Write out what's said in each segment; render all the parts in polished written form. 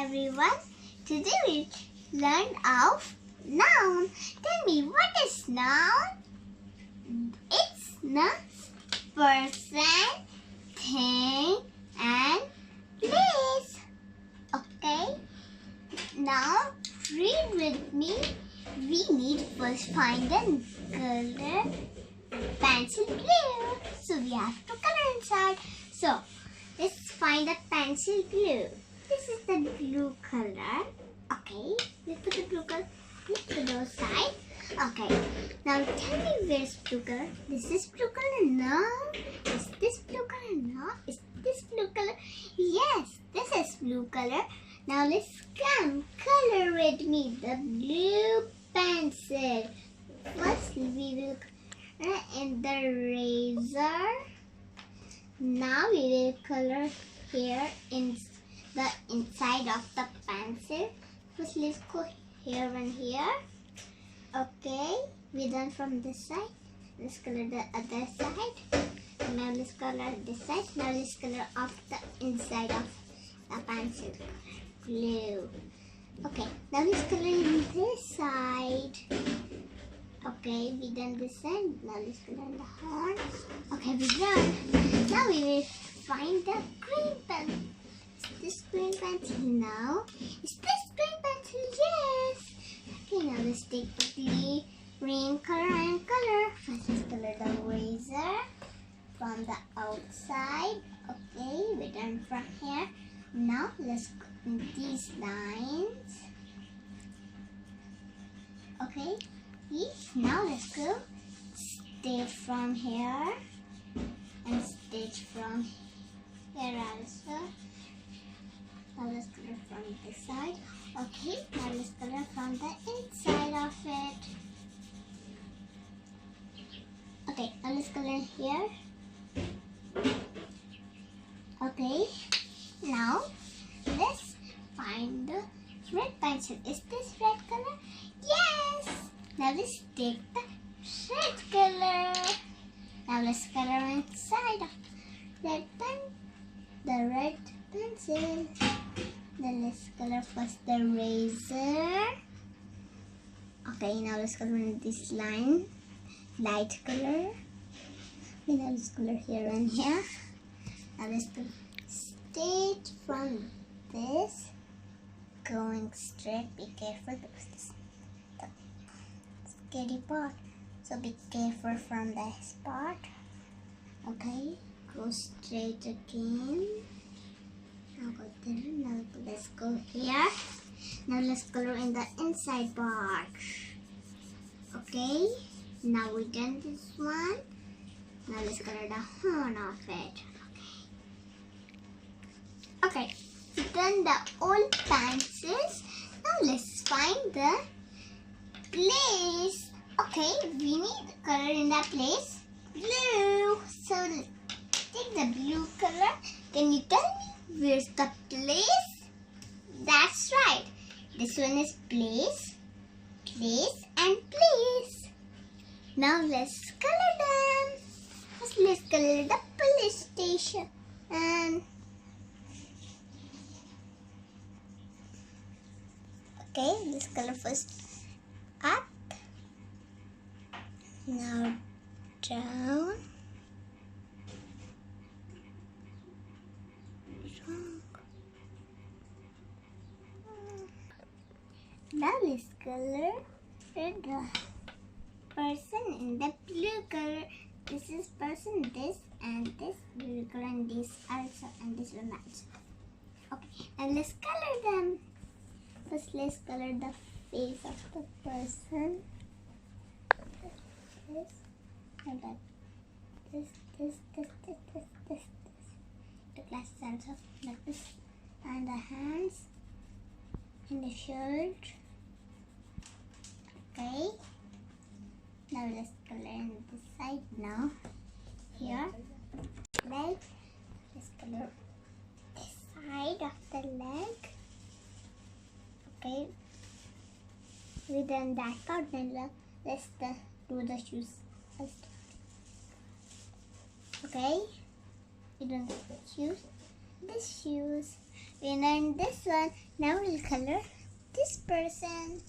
everyone. Today we learn of noun. Tell me, what is noun? It's the person, thing and place. Okay? Now read with me. We need first find the color pencil glue. So we have to color inside. So let's find the pencil glue. This is the blue color. Okay, let's put the blue color to those side. Okay, now tell me where's blue color. This is blue color. No. Is this blue color? No. Is this blue color? Yes, this is blue color. Now let's come color with me the blue pencil. First we will color in the razor. Now we will color here in the inside of the pencil. First let's go here and here. Okay, we done from this side. Let's color the other side. Now let's color this side. Now let's color off the inside of the pencil. Blue. Okay, now let's color in this side. Okay, we done this side. Now let's color in the horn. Okay, we done. Now we will find the green pencil. Is this green pencil? No. Is this green pencil? Yes. Okay, now let's take the green color and color. First let's color the razor from the outside. Okay, we done from here. Now let's go in these lines. Okay, now let's go stitch from here and stitch from here also. Now let's color from this side. Okay, now let's color from the inside of it. Okay, now let's color here. Okay, now let's find the red pencil. Is this red color? Yes! Now let's take the red color. Now let's color inside of the red pencil. Then let's color first the razor. Okay, now let's color in this line. Light color. Okay, now let's color here and here. Now let's color straight from this. Going straight. Be careful because this is the scary part. So be careful from this part. Okay, go straight again. Now go there. Now let's go here. Now let's color in the inside part. Okay. Now we done this one. Now let's color the horn of it. Okay. We done the old pencils. Now let's find the place. Okay. We need color in the place. Blue. So let's take the blue color. Can you tell me? Where's the place? That's right. This one is place, place and place. Now let's color them. First let's color the police station. And okay, let's color first up. Now down. Now let's color the person in the blue color. This is person, this and this blue color and this also and this one also. Okay, and let's color them. First let's color the face of the person. This and that. This. The glasses also like this. And the hands and the shirt. Okay. Now let's color in this side now. Here. Leg. Let's color this side of the leg. Okay. We done that part. Then let's do the shoes first. Okay. We done the shoes. This shoes. We learned this one. Now we'll color this person.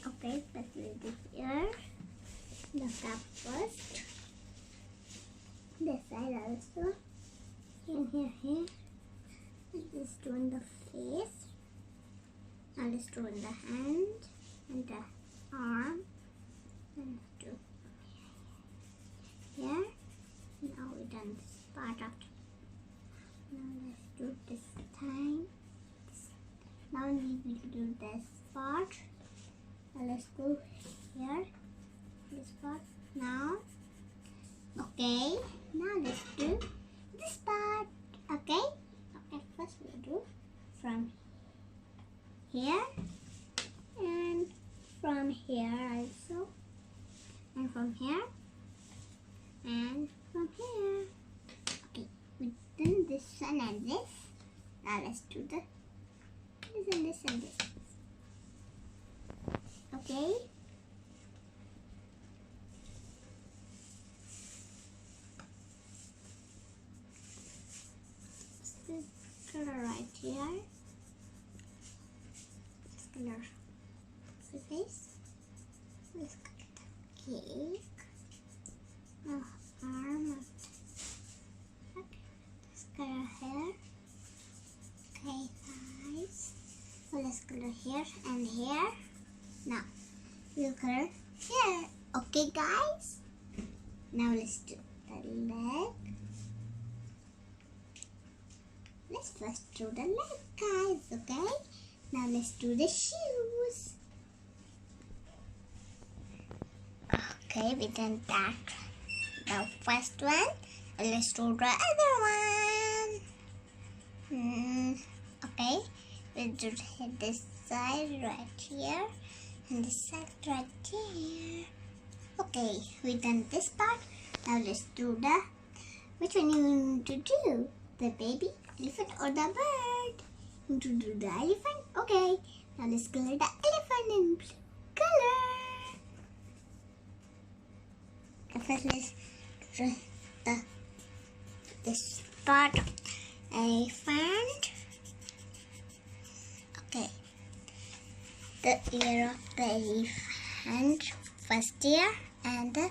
Okay, let's do this ear. The top first. This side also. Here. Let's do on the face. Now let's do on the hand and the arm. And let's do here. Now we've done this part of it. Now let's do this time. Now we will do this part. Now let's go here. This part. Now. Okay. Now let's do this part. Okay. Okay. First we'll do from here and from here also, and from here and from here. Okay, we've done this one and this. Now let's do this and this and this. Okay. This color right here. This color the face. Let's cut the cake. Arm. Okay. Let's color hair. Okay, eyes. So let's color here and here. Now we'll color here. Okay, guys. Now let's do the leg. Let's first do the leg, guys. Okay. Now let's do the shoes. Okay, we done that. The first one. Let's do the other one. Okay, we'll do this side right here and this side right here. Okay, we done this part. Now let's do the, which one you want to do? The baby, elephant or the bird? You want to do the elephant? Okay, now let's color the elephant in blue color. First let's do this part of elephant. Okay, the ear of the elephant, first ear, and the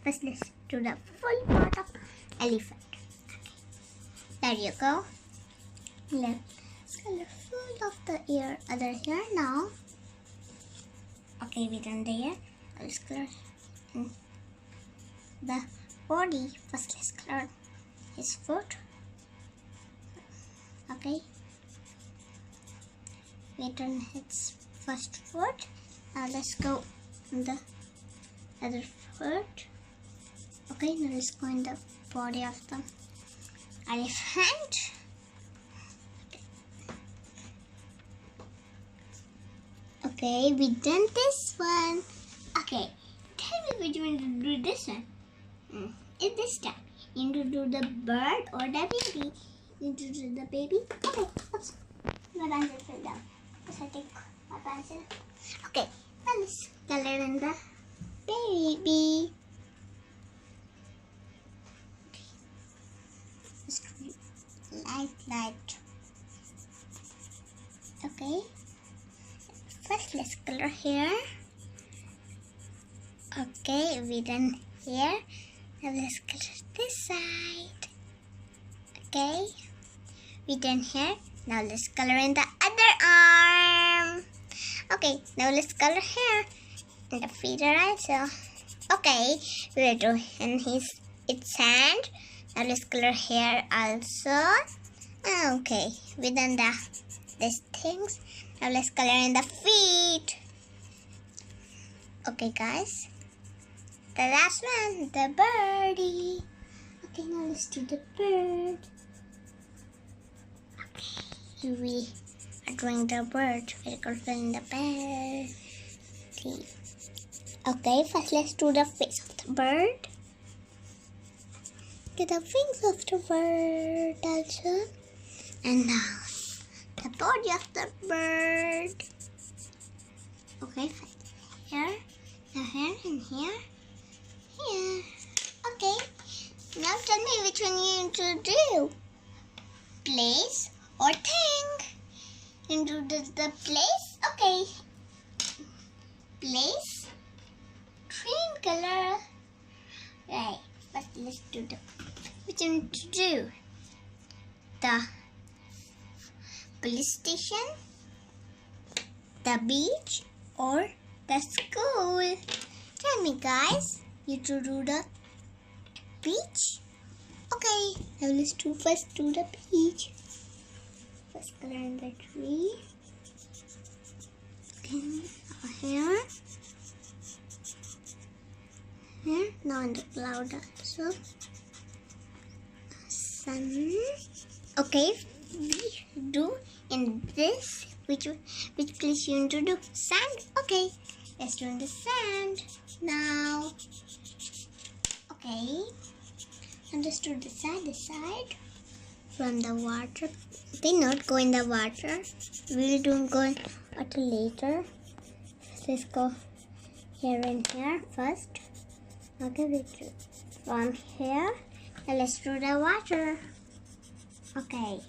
first let's do the full part of elephant. Okay. There you go. Let's color full of the ear, other ear now. Okay, we done the ear. Let's color the body. First let's color his foot. Okay, we done his first foot. Now let's go in the other foot. Okay, now let's go in the body of the elephant. Okay, we done this one. Okay, tell me which one to do this one. It's this time. You need to do the bird or the baby. You need to do the baby. Okay, oops. My pencil fell down. Let's take my pencil. Okay, now let's color in the baby. Okay. Let's do light. Okay. First, let's color here. Okay, we done here. Now let's color this side. Okay, we done here. Now let's color in the other arm. Okay, now let's color here. And the feet are also. Okay, we'll do in its hand. Now let's color here also. Okay, we done these things. Now let's color in the feet. Okay, guys. The last one, the birdie. Okay, now let's do the bird. Okay, we are doing the bird. We're coloring the bird. Okay, first let's do the face of the bird. Get the wings of the bird also. And now the body of the bird. Okay, here, now here, and here, here. Okay, Now tell me which one you need to do. Place or thing? Into the place. Okay. Place. Green color. Right. But let's do the. Which one to do? The police station, the beach, or the school? Tell me, guys. You to do the beach? Okay, now let's first do the beach. First color in the tree. Okay, here. Here, now in the cloud also. Sun. Okay, we do in this. Which place you want to do? Sand. Okay, let's do in the sand now. Okay, and just do the side from the water. They not go in the water. We'll do go in water later. Let's go here and here first. Okay, we do from here. Now let's do the water. Okay,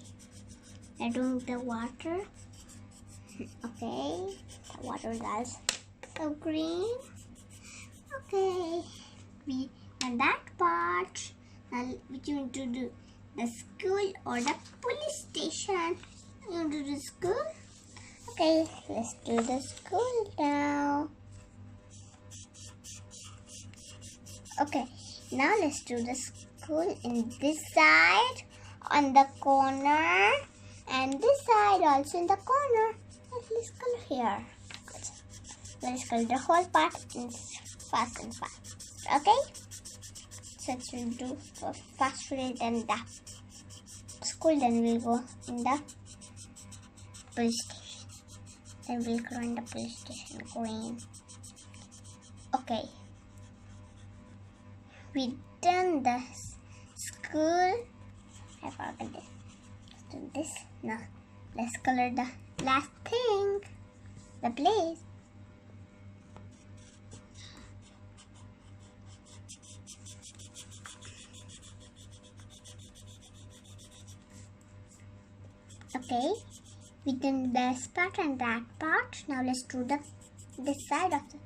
I'm doing the water. Okay, the water is so green. Okay, we on that part. Now which you want to do? The school or the police station? You want to do the school? Okay, let's do the school now. Okay, now let's do the school in this side on the corner, and this side also in the corner. Let's color here. Let's color the whole part in fast and fast. Okay? So we'll do fast food and the school, then we'll go in the police station. Then we'll color in the police station green. Okay. We done the school. I forgot this. Let's do this. Now let's color the last thing, the place. Okay, we done this part and that part. Now let's do this side of the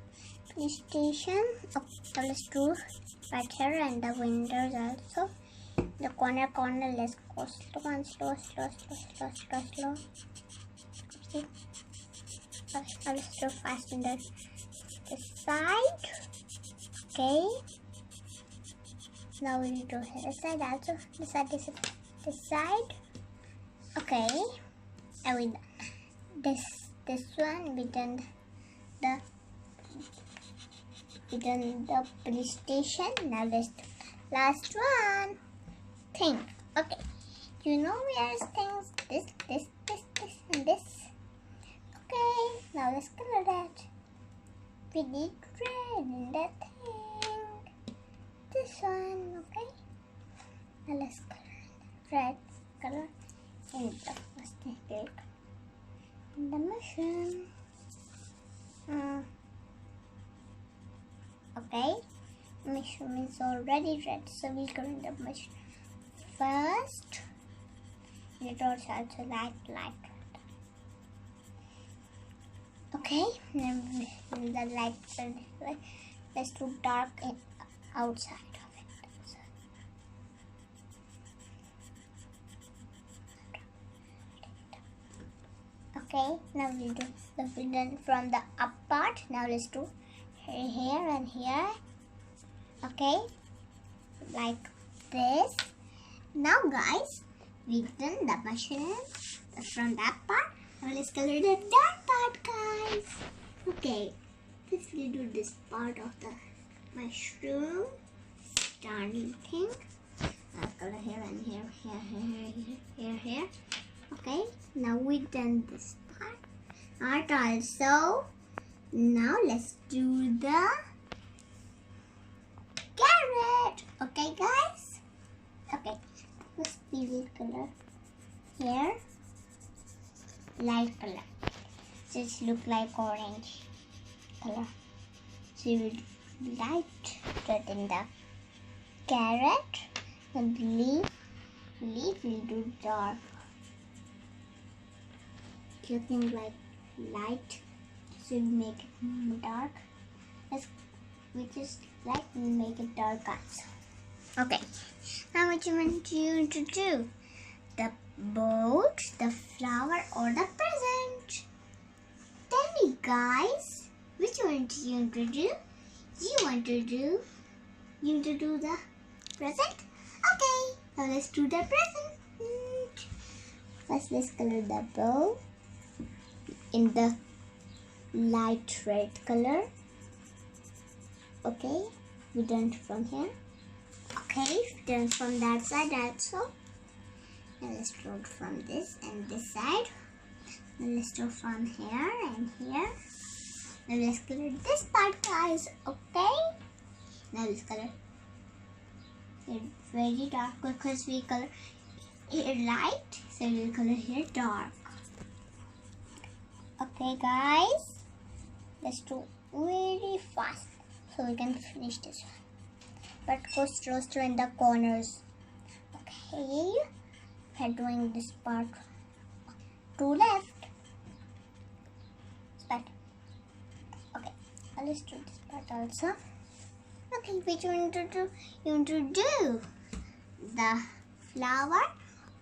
police station. Okay, so let's do right here and the windows also. The corner, let's go slow and slow. See? Okay, now let's do fast in the side. Okay. Now we'll do this side also. This side. Okay. And we this one we done the police station. Now let's do last one. Thing. Okay. You know where is things? This, and this. Okay. Now let's color that. We did red in that thing. This one. Okay. Now let's color red color in the first thing. In the mushroom. Okay. Mushroom is already red, so we'll color in the mushroom first. It also like that. Okay, then the light. Let's do dark outside of it. Okay, now we'll do the villain from the up part. Now let's do here and here. Okay, like this. Now guys, we've done the mushroom from that part. Now let's color the dark part, guys. Okay, let's do this part of the mushroom. Starting thing. I'll color here and here. Okay, now we've done this part also. Now let's do the carrot. Okay, guys. Okay, let's we will color here light color. So it look like orange color. So we will light red in the carrot. And leaf will do dark. You think like light, so we make it dark. Which is light, we'll make it dark also. Okay, now what you want you to do? The boat, the flower, or the present? Tell me, guys, which one do you want to do? You want to do the present? Okay, now let's do the present. First, let's color the bow in the light red color. Okay, we done from here. Okay, we done from that side also. Now let's draw from this and this side. Now let's draw from here and here. Now let's color this part, guys. Okay. Now let's color here very dark because we color here light, so we'll color here dark. Okay, guys. Let's do very fast so we can finish this one. But go slow in the corners. Okay. We're doing this part to left. But okay, let's do this part also. Okay, which one to do? You want to do the flower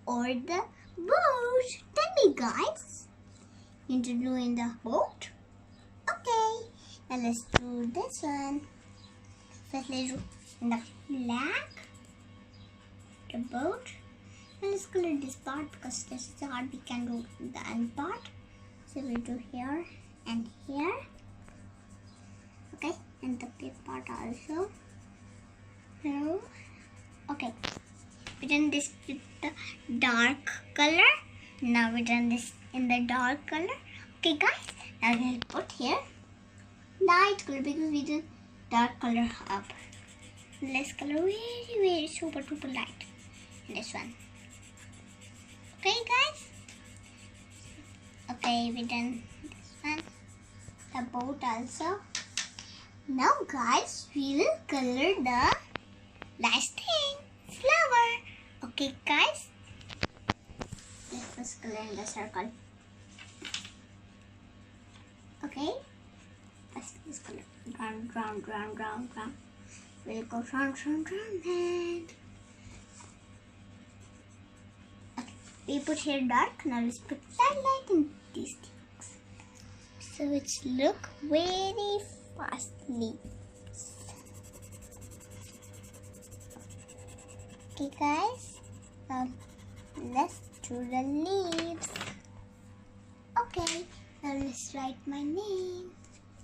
or the boat? Tell me, guys. You want to do in the boat? Okay, now let's do this one. First, let's do in the flag, the boat. Let's color this part because this is hard. We can do the end part. So we'll do here and here. Okay, and the big part also. No. Okay, we done this with the dark color. Now we done this in the dark color. Okay, guys. Now we'll put here light color because we did dark color up. Let's color very super light. This one. Okay, guys. Okay, we done this one. The boat also. Now, guys, we will color the last thing, flower. Okay, guys. Let's first color in the circle. Okay. Let's color round. We'll go round and. We put here dark. Now let's put sunlight in these things. So it's look very fastly. Okay, guys. Now let's do the leaves. Okay. Now let's write my name.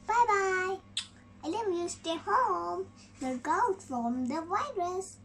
Bye bye. I love you. Stay home. Look out from the virus.